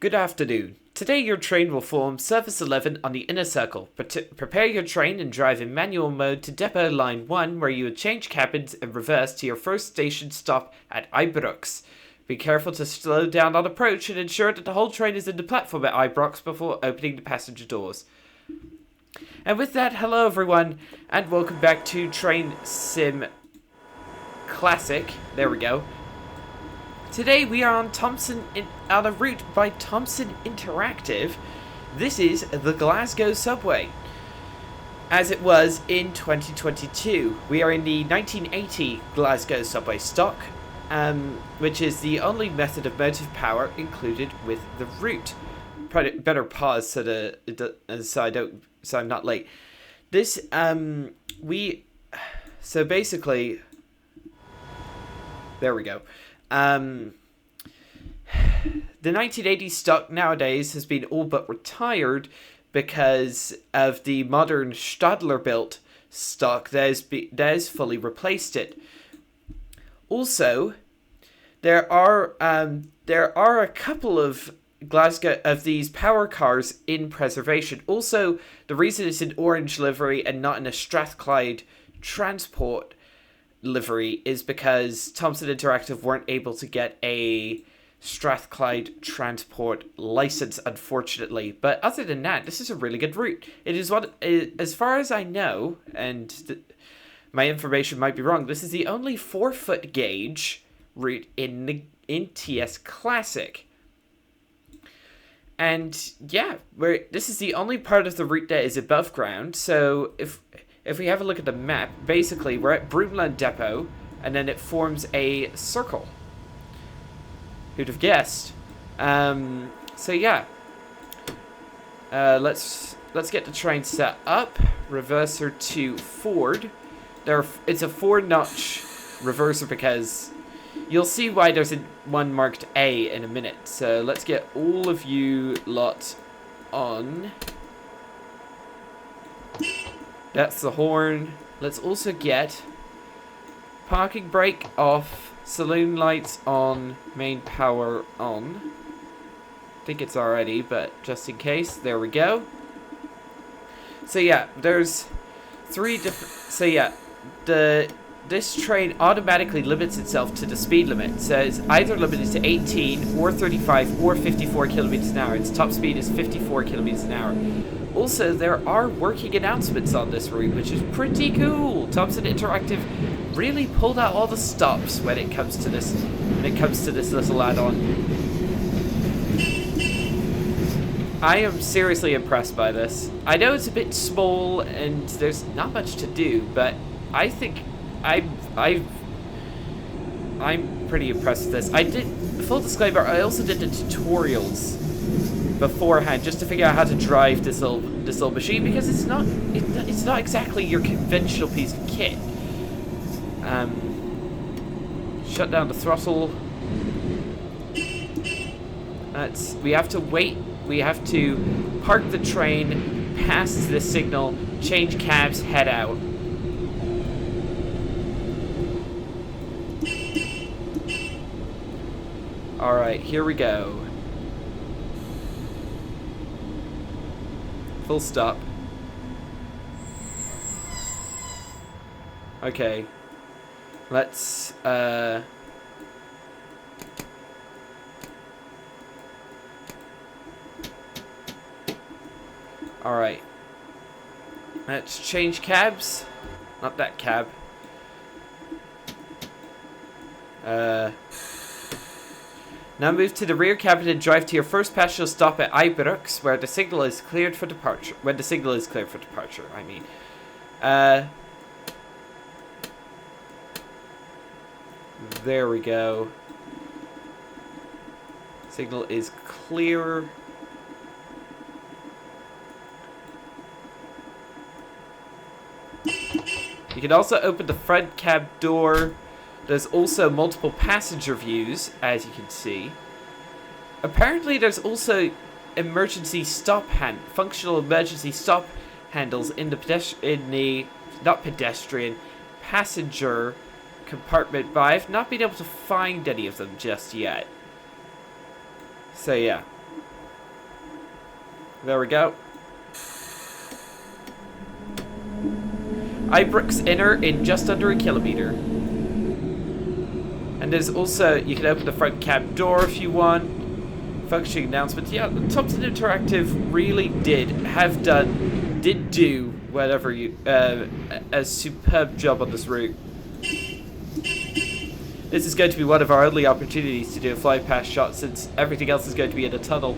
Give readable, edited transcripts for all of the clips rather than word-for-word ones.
Good afternoon. Today your train will form Service 11 on the inner circle. Prepare your train and drive in manual mode to Depot Line 1 where you will change cabins and reverse to your first station stop at Ibrox. Be careful to slow down on approach and ensure that the whole train is in the platform at Ibrox before opening the passenger doors. And with that, hello everyone, and welcome back to Train Sim Classic. There we go. Today we are on on a route by Thomson Interactive. This is the Glasgow subway, as it was in 2022. We are in the 1980 Glasgow subway stock, which is the only method of motive power included with the route. Better pause so I'm not late. So basically, there we go. The 1980s stock nowadays has been all but retired because of the modern Stadler built stock that has fully replaced it. Also, there are a couple of Glasgow of these power cars in preservation. Also, the reason it's in orange livery and not in a Strathclyde transport livery is because Thomson Interactive weren't able to get a Strathclyde transport license, unfortunately. But other than that, this is a really good route. It is as far as I know, and my information might be wrong, this is the only 4-foot gauge route in TS Classic. And yeah, this is the only part of the route that is above ground. So if we have a look at the map, basically we're at Broomland Depot, and then it forms a circle. Who'd have guessed? So yeah, let's get the train set up. Reverser to Ford. It's a 4-notch reverser because you'll see why there's one marked A in a minute. So let's get all of you lot on. That's the horn. Let's also get parking brake off, saloon lights on, main power on. I think it's already, but just in case, there we go. So yeah, there's 3 different. So yeah, this train automatically limits itself to the speed limit. So it's either limited to 18 or 35 or 54 kilometers an hour. Its top speed is 54 kilometers an hour. Also, there are working announcements on this route, which is pretty cool. Thomson Interactive really pulled out all the stops when it comes to this little add-on. I am seriously impressed by this. I know it's a bit small and there's not much to do, but I think I'm pretty impressed with this. I did, full disclaimer, I also did the tutorials beforehand just to figure out how to drive this little machine, because it's not exactly your conventional piece of kit. Shut down the throttle. We have to wait. We have to park the train, pass the signal, change cabs, head out. Alright, here we go. Full stop. Okay. Let's, Alright. Let's change cabs. Not that cab. Now move to the rear cabin and drive to your first passenger stop at Ibrox, where the signal is cleared for departure. When the signal is cleared for departure, I mean. There we go. Signal is clear. You can also open the front cab door. There's also multiple passenger views, as you can see. Apparently there's also functional emergency stop handles in the passenger compartment, but I've not been able to find any of them just yet. So yeah. There we go. Ibrox Inner in just under a kilometer. And there's also, you can open the front cab door if you want. Functioning announcements. Yeah, Thomson Interactive really did do whatever you, a superb job on this route. This is going to be one of our only opportunities to do a fly past shot since everything else is going to be in a tunnel.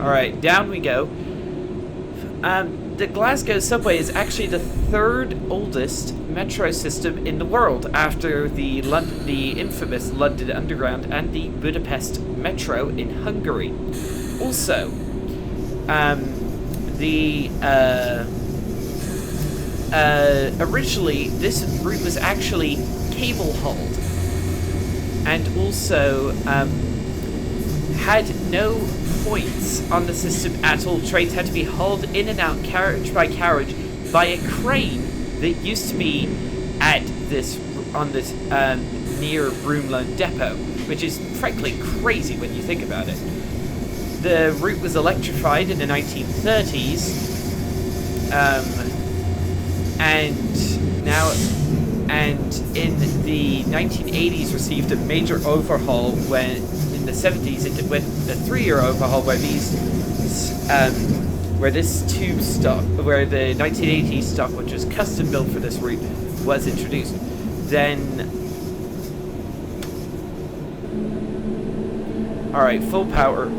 Alright, down we go. The Glasgow subway is actually the third oldest metro system in the world after the infamous London Underground and the Budapest Metro in Hungary. Also, originally this route was actually cable hauled, and also had no points on the system at all. Trains had to be hauled in and out carriage by carriage by a crane that used to be at this near Broomloan Depot, which is frankly crazy when you think about it. The route was electrified in the 1930s, and in the 1980s received a major overhaul when. In the 70s, it went a 3-year overhaul where this tube stock, where the 1980s stock, which was custom built for this route, was introduced. Then, all right, full power.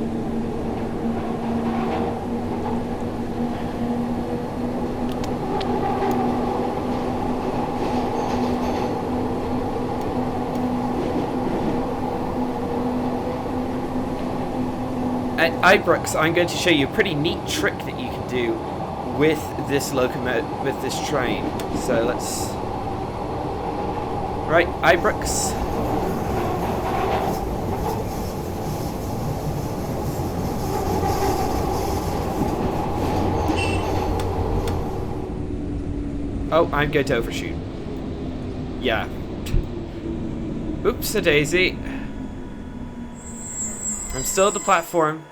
At Ibrox, I'm going to show you a pretty neat trick that you can do with this with this train. So let's... Right, Ibrox. Oh, I'm going to overshoot. Yeah. Oops-a-daisy. I'm still at the platform.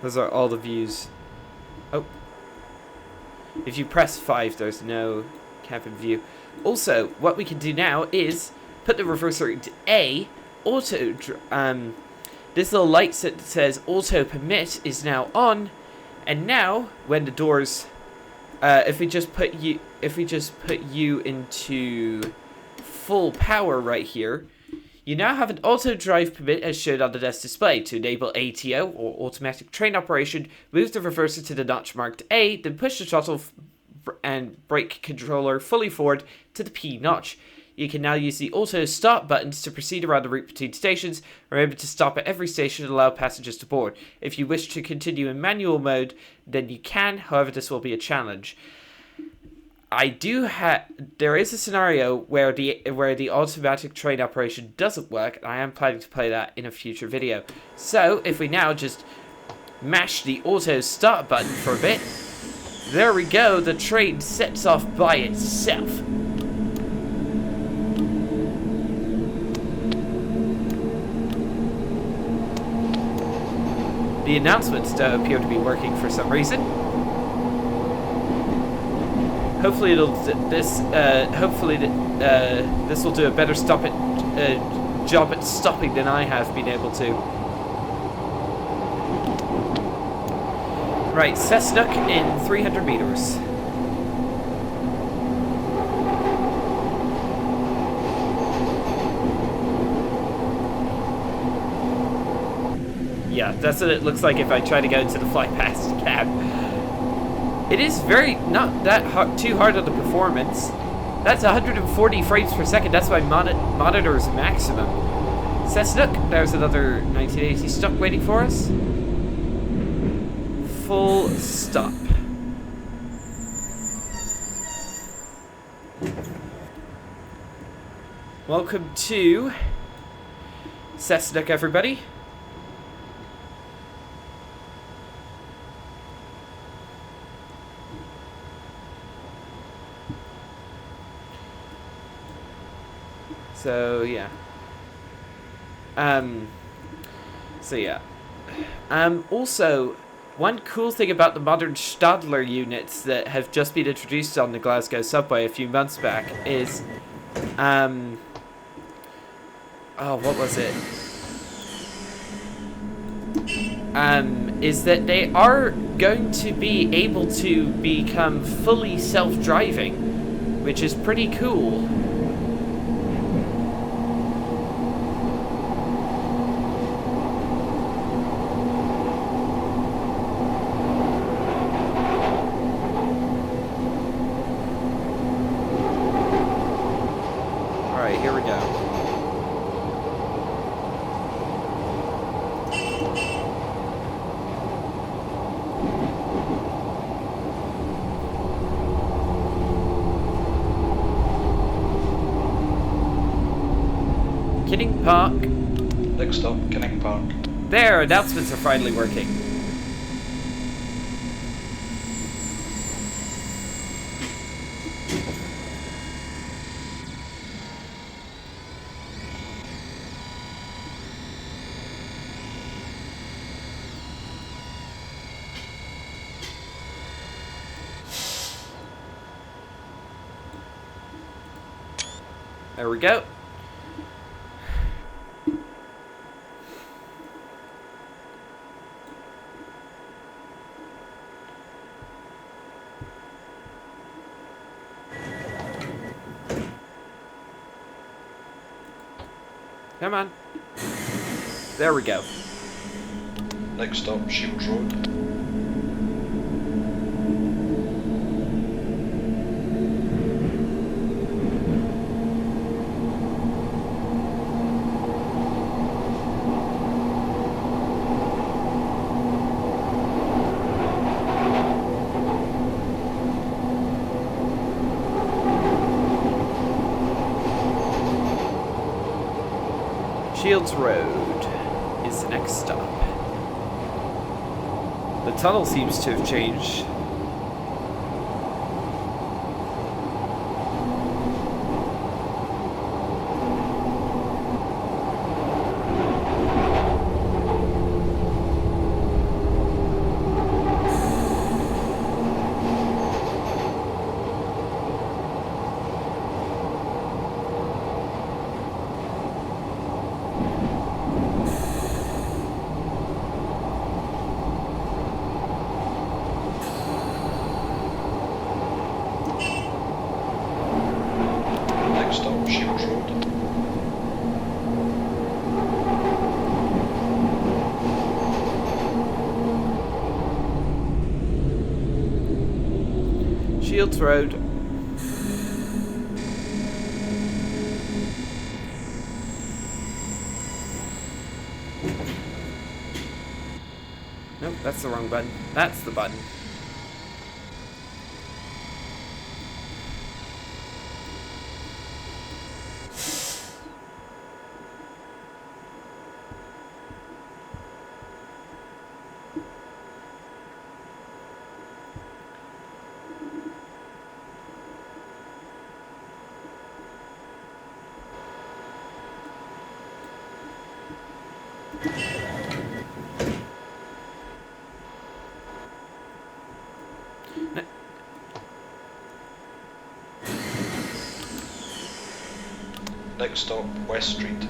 Those are all the views. Oh. If you press 5, there's no cabin view. Also, what we can do now is put the reverser into A. This little light that says auto permit is now on. And now, when the doors... if we just put you into full power right here, you now have an auto drive permit as shown on the desk display. To enable ATO or automatic train operation, move the reverser to the notch marked A, then push the throttle and brake controller fully forward to the P notch. You can now use the auto stop buttons to proceed around the route between stations. Remember to stop at every station and allow passengers to board. If you wish to continue in manual mode, then you can. However, this will be a challenge. There is a scenario where the automatic train operation doesn't work, and I am planning to play that in a future video. So, if we now just mash the auto start button for a bit, there we go, the train sets off by itself. The announcements don't appear to be working for some reason. Hopefully this will do a better job at stopping than I have been able to. Right, Cessnock in 300 meters. Yeah, that's what it looks like if I try to go into the fly past cab. It is not that too hard on the performance. That's 140 frames per second. That's my monitor's maximum. Cessnock, there's another 1980 stock waiting for us. Full stop. Welcome to Cessnock, everybody. So yeah. So yeah. Also, one cool thing about the modern Stadler units that have just been introduced on the Glasgow subway a few months back is, what was it? Is that they are going to be able to become fully self-driving, which is pretty cool. Alright, here we go. Kidding Park. Next stop, Canning Park. There, announcements are finally working. There we go. Come on. There we go. Next stop, Shields Road. Shields Road is the next stop. The tunnel seems to have changed. Next stop, Shields Road. Shields Road. Nope, that's the wrong button. That's the button. Next stop, West Street.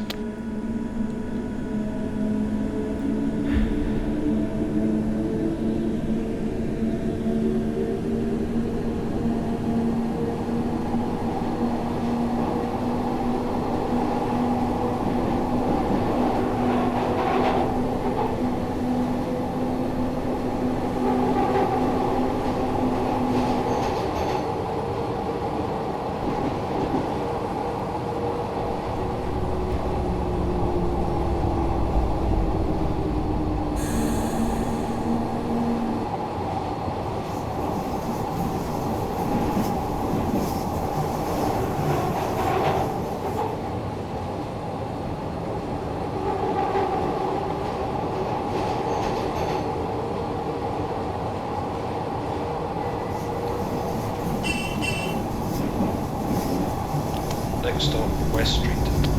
Next stop, West Street.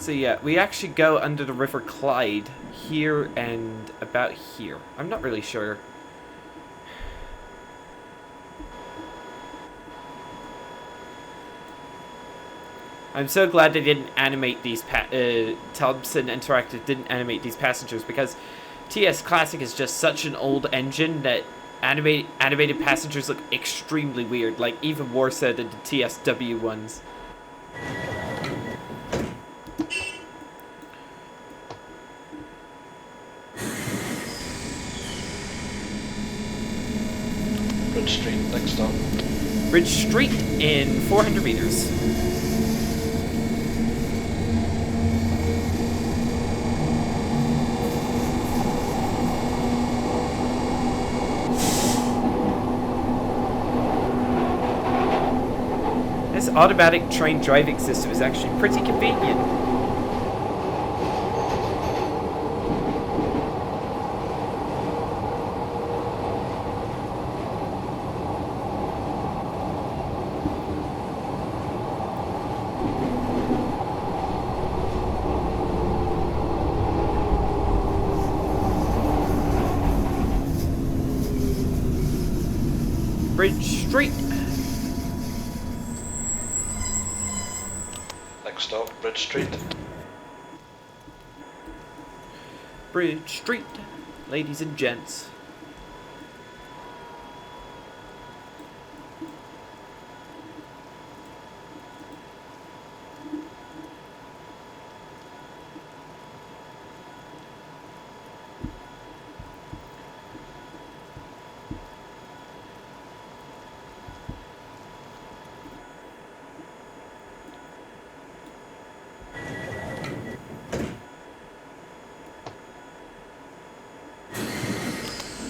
So yeah, we actually go under the River Clyde here and about here. I'm not really sure. I'm so glad they didn't animate these Thomson Interactive didn't animate these passengers, because TS Classic is just such an old engine that animated passengers look extremely weird, like even more so than the TSW ones. Bridge Street, next stop. Bridge Street in 400 meters. This automatic train driving system is actually pretty convenient. Bridge Street. Next stop, Bridge Street. Bridge Street, ladies and gents.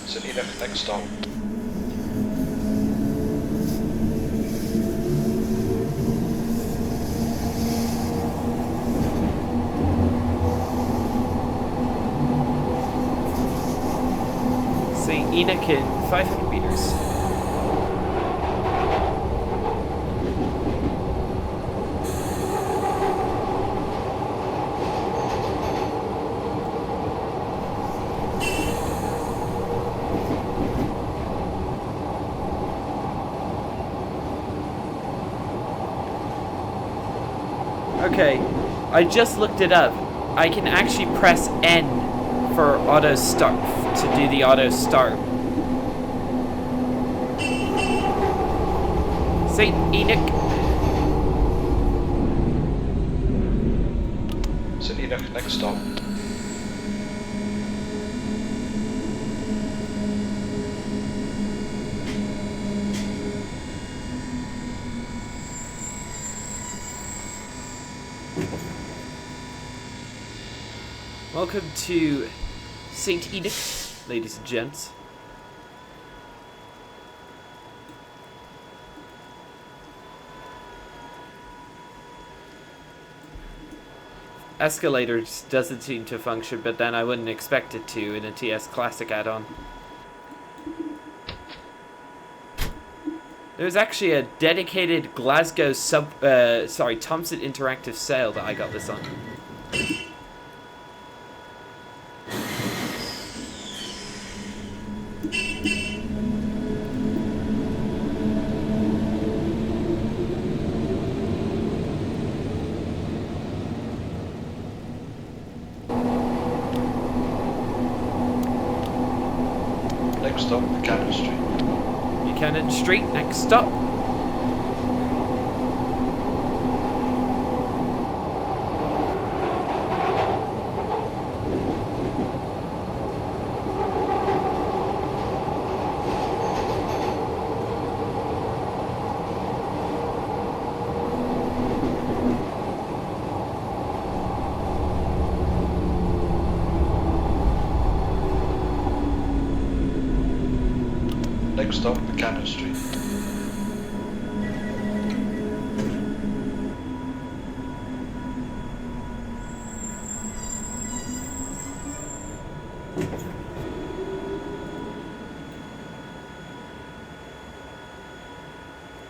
St Enoch, next stop. St. Enoch in 500 meters. Okay, I just looked it up. I can actually press N for auto start, to do the auto start. St. Enoch. St Enoch, next stop. Welcome to St. Enoch, ladies and gents. Escalators doesn't seem to function, but then I wouldn't expect it to in a TS Classic add-on. There's actually a dedicated Glasgow Thomson Interactive sale that I got this on. Next stop, Buchanan Street. Buchanan Street, next stop. Next stop, Buchanan Street.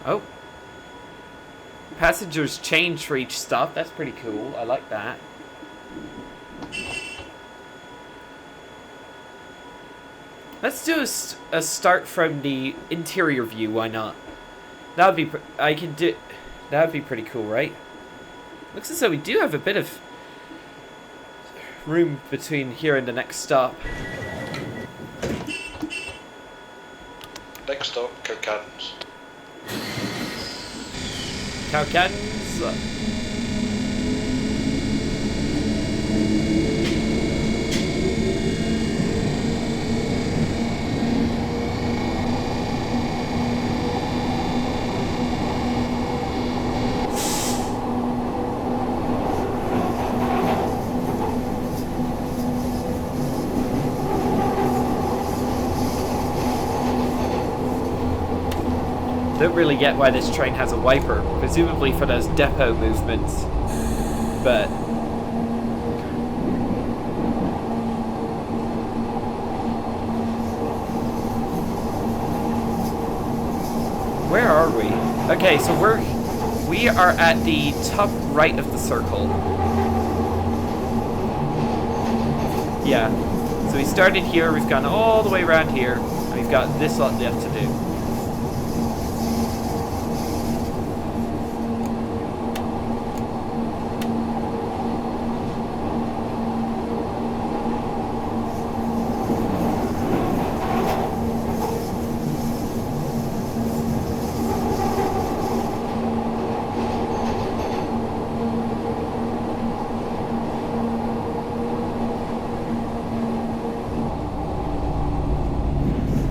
Oh. Passengers change for each stop. That's pretty cool. I like that. Let's do a start from the interior view. Why not? That would be. I can do. That would be pretty cool, right? Looks as though we do have a bit of room between here and the next stop. Next stop, Kirkcaldy's. Cowcans. Don't really get why this train has a wiper, presumably for those depot movements, but where are we? Okay, so we are at the top right of the circle. Yeah, so we started here, we've gone all the way around here, and we've got this lot left to do.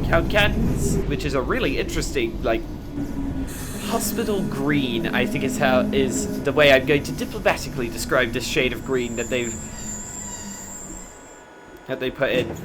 Cowcans, which is a really interesting, like, hospital green, I think is the way I'm going to diplomatically describe this shade of green that they put in.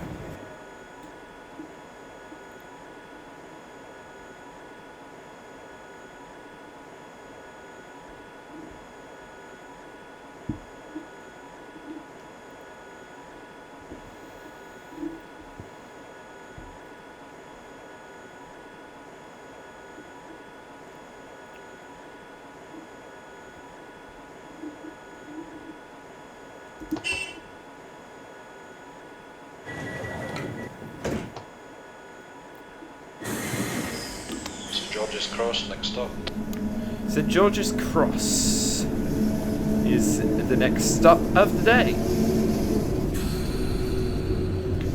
St George's Cross, next stop. St George's Cross is the next stop of the day.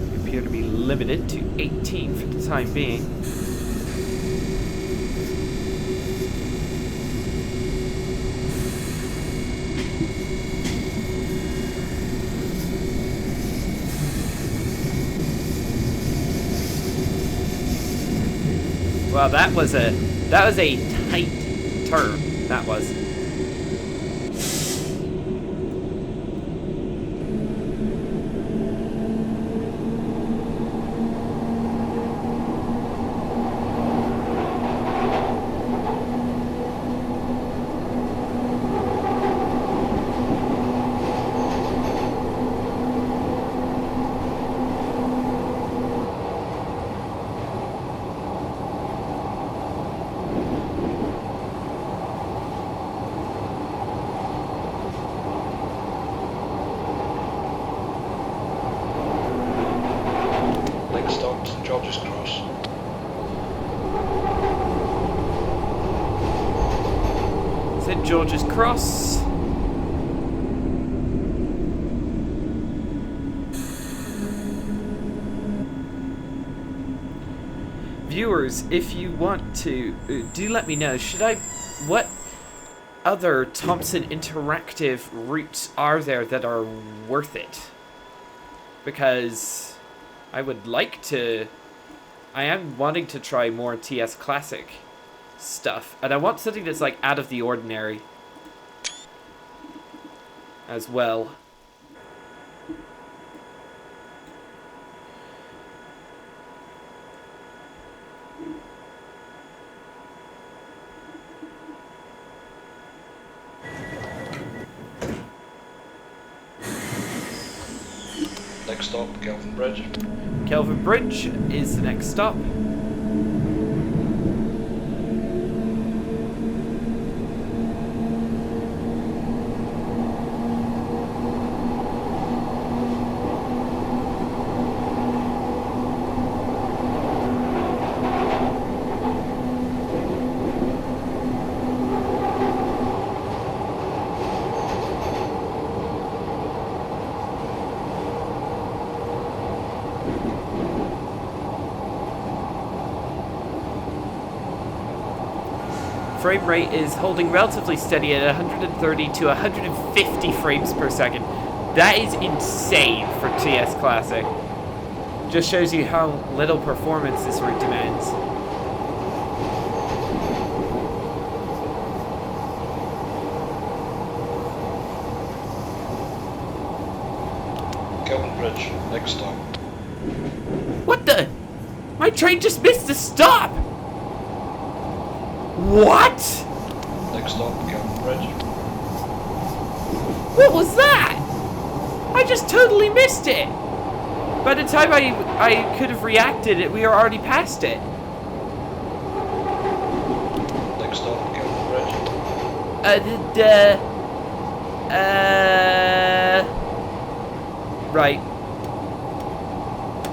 We appear to be limited to 18 for the time being. Well, that was a tight turn. That was. Next stop, St George's Cross. St George's Cross. Viewers, if you want to, do let me know. What other Thomson interactive routes are there that are worth it? Because I am wanting to try more TS Classic stuff, and I want something that's like out of the ordinary as well. Next stop, Kelvin Bridge. Kelvin Bridge is the next stop. frame rate is holding relatively steady at 130 to 150 frames per second. That is insane for TS Classic. Just shows you how little performance this route demands. Kelvin Bridge, next stop. What the? My train just missed a stop! What? Next stop, Kelvin Bridge. What was that? I just totally missed it! By the time I could have reacted, we were already past it. Next stop, Kelvin Bridge. Right.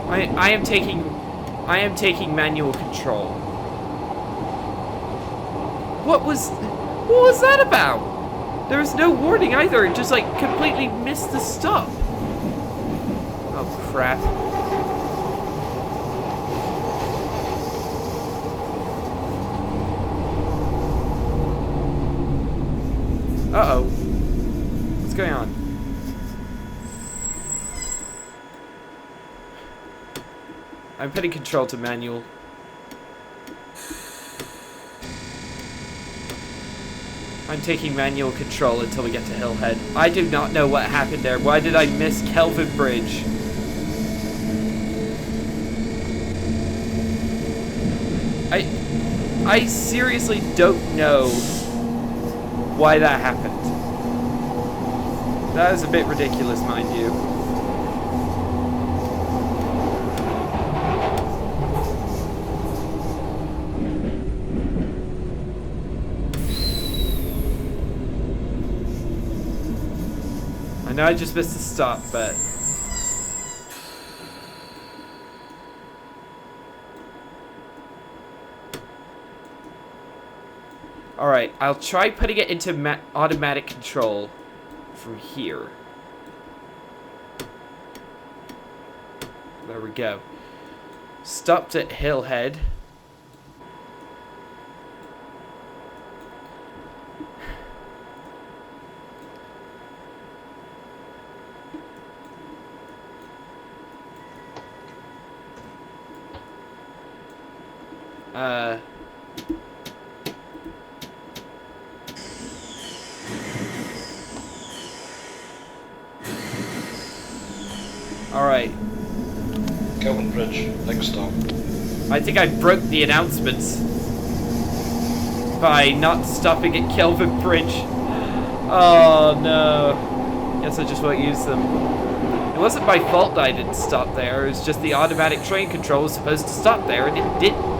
I am taking manual control. What was that about? There was no warning either. It just like completely missed the stop. Oh crap. Uh-oh. What's going on? I'm putting control to manual. I'm taking manual control until we get to Hillhead. I do not know what happened there. Why did I miss Kelvin Bridge? I seriously don't know why that happened. That is a bit ridiculous, mind you. I know I just missed a stop, but... Alright, I'll try putting it into automatic control from here. There we go. Stopped at Hillhead. Alright. Kelvin Bridge, next stop. I think I broke the announcements by not stopping at Kelvin Bridge. Oh no. Guess I just won't use them. It wasn't my fault that I didn't stop there. It was just the automatic train control was supposed to stop there and it didn't.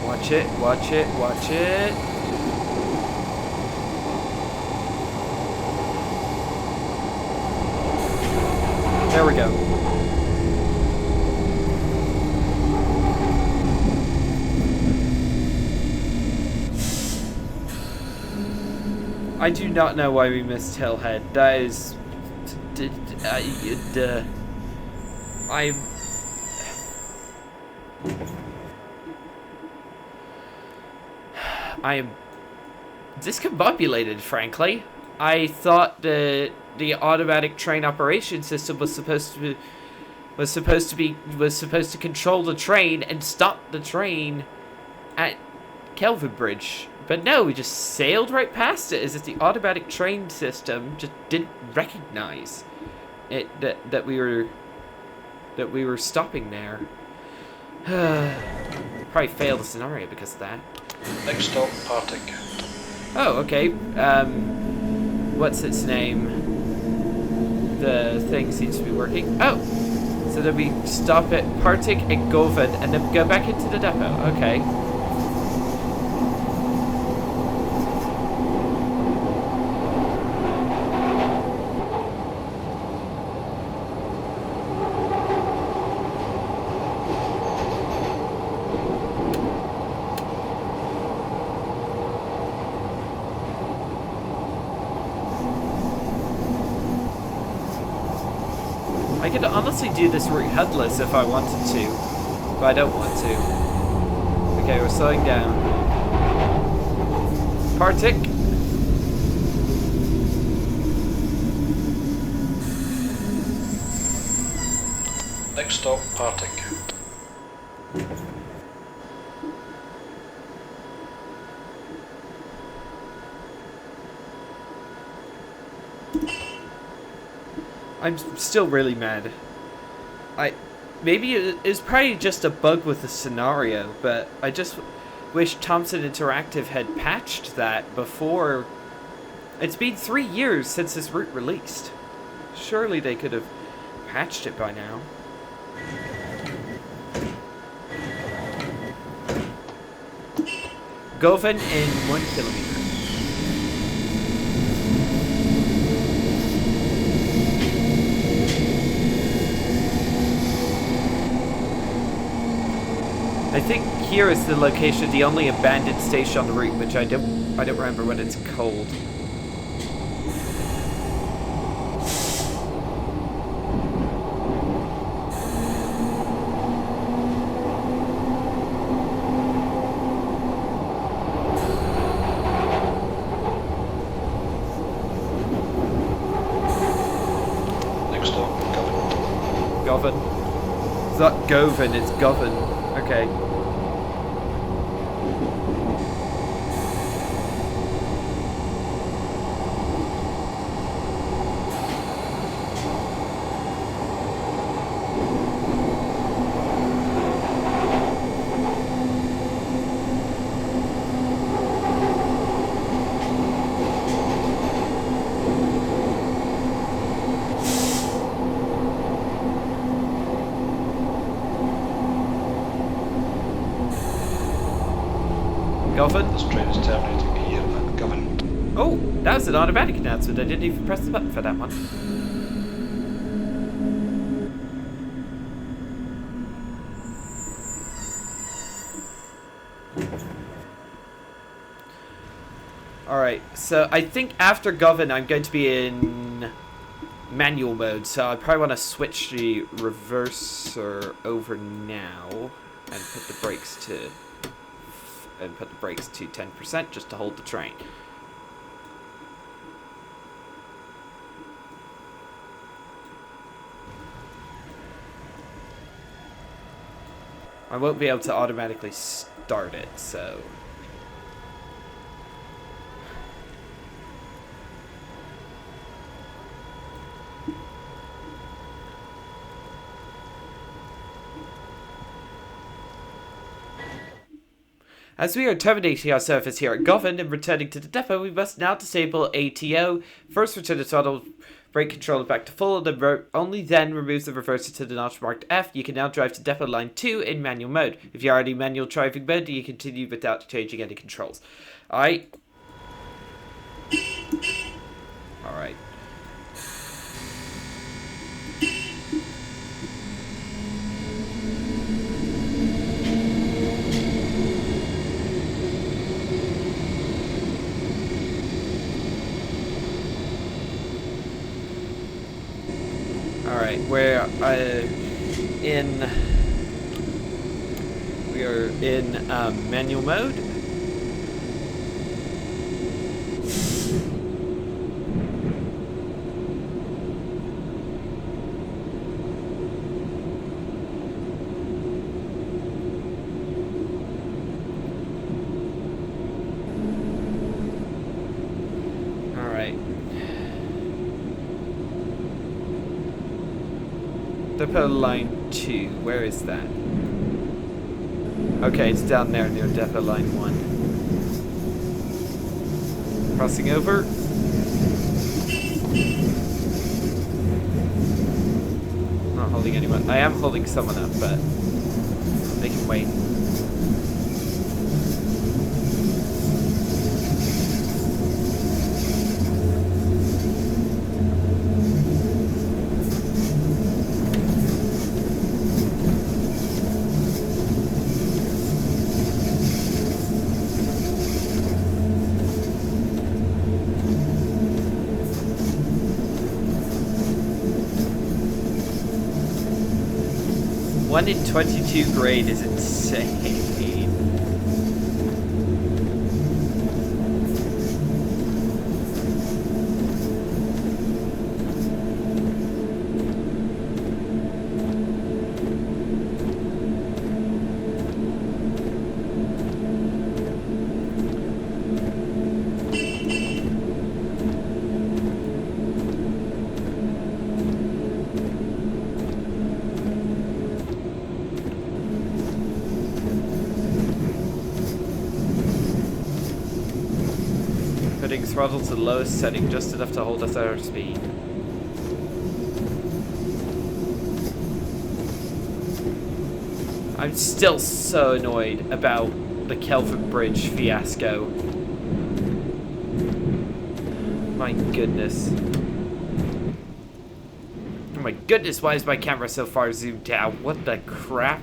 Watch it, watch it, watch it. There we go. I do not know why we missed Hillhead. That is... I am discombobulated, frankly. I thought the automatic train operation system was supposed to control the train and stop the train at Kelvin Bridge. But no, we just sailed right past it as if the automatic train system just didn't recognize it that we were stopping there. Probably failed the scenario because of that. Next stop, Partick. Oh, okay. What's its name? The thing seems to be working. Oh! So then we stop at Partick and Govan and then go back into the depot. Okay. I could honestly do this route headless if I wanted to, but I don't want to. Okay, we're slowing down. Partick. Next stop, Partick. I'm still really mad. Maybe it's probably just a bug with the scenario, but I just wish Thomson Interactive had patched that before. It's been 3 years since this route released. Surely they could have patched it by now. Govan in 1 kilometer. I think here is the location of the only abandoned station on the route, which I don't remember what it's called. Next stop, Govan. Govan. It's not Govan, it's Govan. Okay. Govan. This train is terminating here at Govan. Oh, that was an automatic announcement. I didn't even press the button for that one. Alright, so I think after Govan I'm going to be in manual mode, so I probably want to switch the reverser over now and put the brakes to 10% just to hold the train. I won't be able to automatically start it, so... As we are terminating our service here at Govan and returning to the depot, we must now disable ATO. First return the throttle brake controller back to full, and only then remove the reverser to the notch marked F. You can now drive to depot line 2 in manual mode. If you are already manual driving mode, you continue without changing any controls. Alright. Alright, we are in manual mode. Depot line 2, where is that? Okay, it's down there near depot line 1. Crossing over. Not holding anyone. I am holding someone up, but they can wait. 1 in 22 grade is insane. Putting throttle to the lowest setting, just enough to hold us at our speed. I'm still so annoyed about the Kelvin Bridge fiasco. My goodness. Oh my goodness, why is my camera so far zoomed out? What the crap?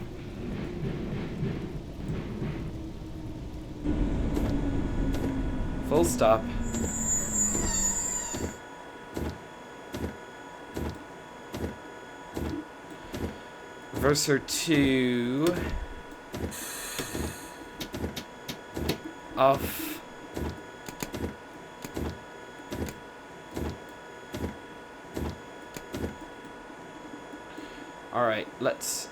Full stop. Reverser to off. Alright, let's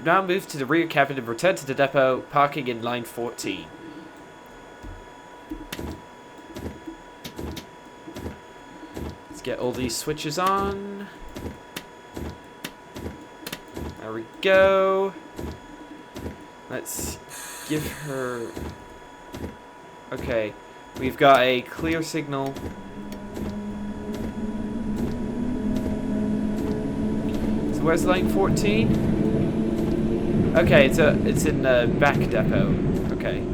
now move to the rear cabin and return to the depot, parking in line 14. Let's get all these switches on. There we go. Let's give her... Okay, we've got a clear signal. So where's line 14? Okay, it's in the back depot. Okay.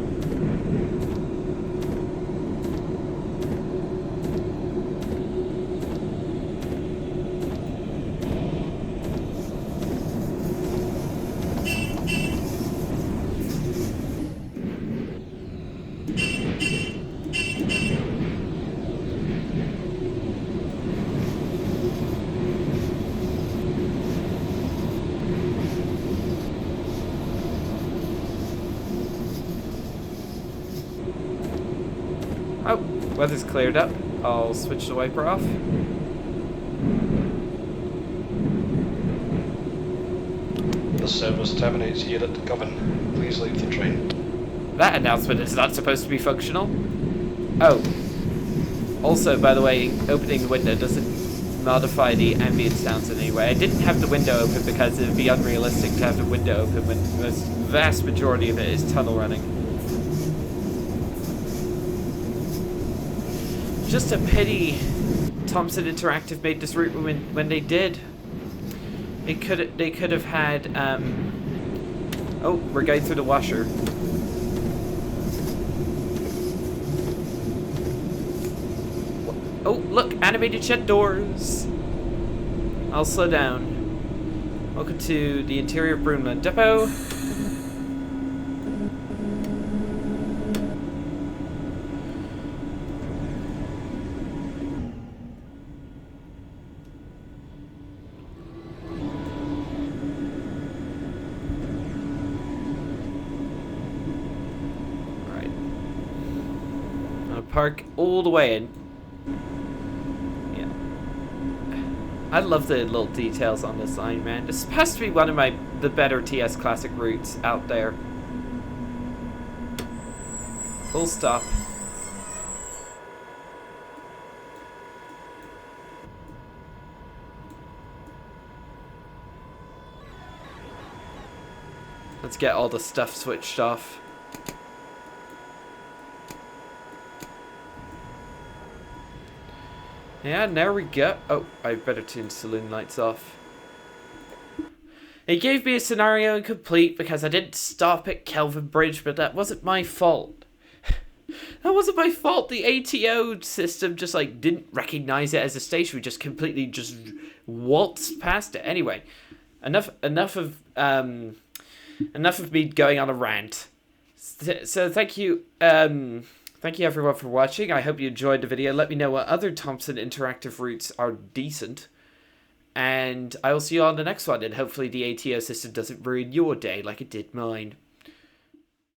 Oh, weather's cleared up. I'll switch the wiper off. This service terminates here at Govan. Please leave the train. That announcement is not supposed to be functional. Oh. Also, by the way, opening the window doesn't modify the ambient sounds in any way. I didn't have the window open because it would be unrealistic to have the window open when the vast majority of it is tunnel running. Just a pity Thomson Interactive made this route when they did. They could have had oh, we're going through the washer. Oh, look, animated shed doors. I'll slow down. Welcome to the interior of Broomland Depot. Park all the way in. Yeah. I love the little details on this line, man. This has to be one of the better TS Classic routes out there. Full stop. Let's get all the stuff switched off. Yeah, and there we go. Oh, I better turn saloon lights off. It gave me a scenario incomplete because I didn't stop at Kelvin Bridge, but that wasn't my fault. That wasn't my fault. The ATO system just like didn't recognize it as a station. We just completely just waltzed past it. Anyway, enough of me going on a rant. So thank you. Thank you everyone for watching. I hope you enjoyed the video. Let me know what other Thomson Interactive routes are decent. And I will see you on the next one, and hopefully the ATO system doesn't ruin your day like it did mine.